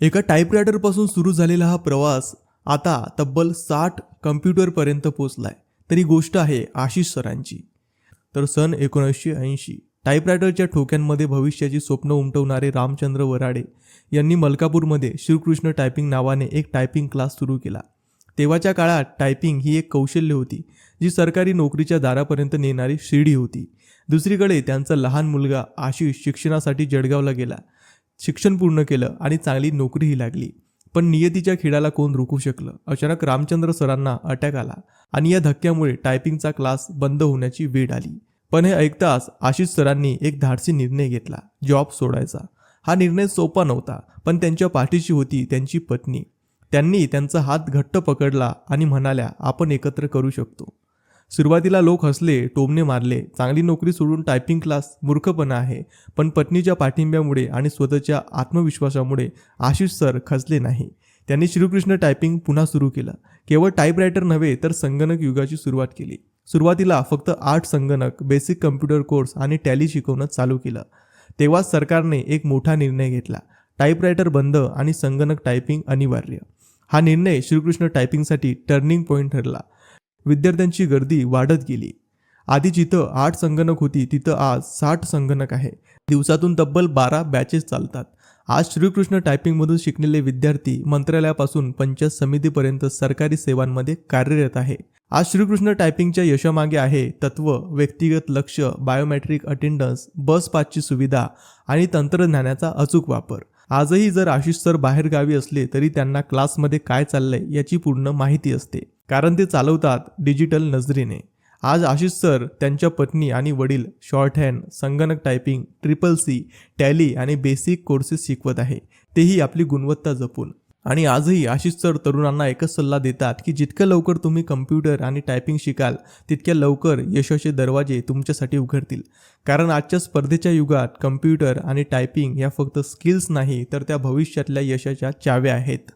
एका टाईपरायटरपासून सुरू झालेला हा प्रवास आता तब्बल 60 कम्प्युटरपर्यंत पोहोचलाय. तर ही गोष्ट आहे आशिष सरांची. तर सन 1980 टाईपरायटरच्या ठोक्यांमध्ये भविष्याची स्वप्न उमटवणारे रामचंद्र वराडे यांनी मलकापूरमध्ये श्रीकृष्ण टायपिंग नावाने एक टायपिंग क्लास सुरू केला. तेव्हाच्या काळात टायपिंग ही एक कौशल्य होती जी सरकारी नोकरीच्या दारापर्यंत नेणारी शिडी होती. दुसरीकडे त्यांचा लहान मुलगा आशिष शिक्षणासाठी जळगावला गेला. शिक्षण पूर्ण केलं आणि चांगली नोकरीही लागली. पण नियतीच्या खेळाला कोण रोखू शकलं? अचानक रामचंद्र सरांना अटॅक आला आणि या धक्क्यामुळे टायपिंगचा क्लास बंद होण्याची वेळ आली. पण हे ऐकताच आशिष सरांनी एक धाडसी निर्णय घेतला, जॉब सोडायचा. हा निर्णय सोपा नव्हता, पण त्यांच्या पाठीशी होती त्यांची पत्नी. त्यांनी त्यांचा हात घट्ट पकडला आणि म्हणाल्या, आपण एकत्र करू शकतो. सुरुवातीला लोक हसले, टोमणे मारले. चांगली नोकरी सोडून टायपिंग क्लास मूर्खपणा आहे. पण पत्नीच्या पाठिंब्यामुळे आणि स्वतःच्या आत्मविश्वासामुळे आशिष सर खचले नाही. त्यांनी श्रीकृष्ण टायपिंग पुन्हा सुरू केलं. केवळ टाईपरायटर नव्हे तर संगणक युगाची सुरुवात केली. सुरुवातीला फक्त 8 संगणक, बेसिक कम्प्युटर कोर्स आणि टॅली शिकवणं चालू केलं. तेव्हाच सरकारने एक मोठा निर्णय घेतला, टाईपरायटर बंद आणि संगणक टायपिंग अनिवार्य. हा निर्णय श्रीकृष्ण टायपिंगसाठी टर्निंग पॉईंट ठरला. विद्यार्थ्यांची गर्दी वाढत गेली. आधी जिथं 8 संगणक होती तिथं आज 60 संगणक आहे. दिवसातून तब्बल 12 बॅचेस चालतात. आज श्रीकृष्ण टायपिंगमधून शिकलेले विद्यार्थी मंत्रालयापासून पंचायत समितीपर्यंत सरकारी सेवांमध्ये कार्यरत आहे. आज श्रीकृष्ण टायपिंगच्या यशामागे आहे तत्व, व्यक्तिगत लक्ष, बायोमेट्रिक अटेंडन्स, बस पासची सुविधा आणि तंत्रज्ञानाचा अचूक वापर. आजही जर आशिष सर बाहेर गावी असले तरी त्यांना क्लासमध्ये काय चाललंय याची पूर्ण माहिती असते, कारण ते चालवतात डिजिटल नजरेने. आज आशिष सर, त्यांच्या पत्नी आणि वडील शॉर्टहँड, संगणक टायपिंग, CCC, टॅली आणि बेसिक कोर्सेस शिकवत आहे, तेही आपली गुणवत्ता जपून. आणि आजही आशिष सर तरुणांना एकच सल्ला देतात की जितकं लवकर तुम्ही कम्प्युटर आणि टायपिंग शिकाल तितक्या लवकर यशाचे दरवाजे तुमच्यासाठी उघडतील. कारण आजच्या स्पर्धेच्या युगात कम्प्युटर आणि टायपिंग या फक्त स्किल्स नाही तर त्या भविष्यातल्या यशाच्या चाव्या आहेत.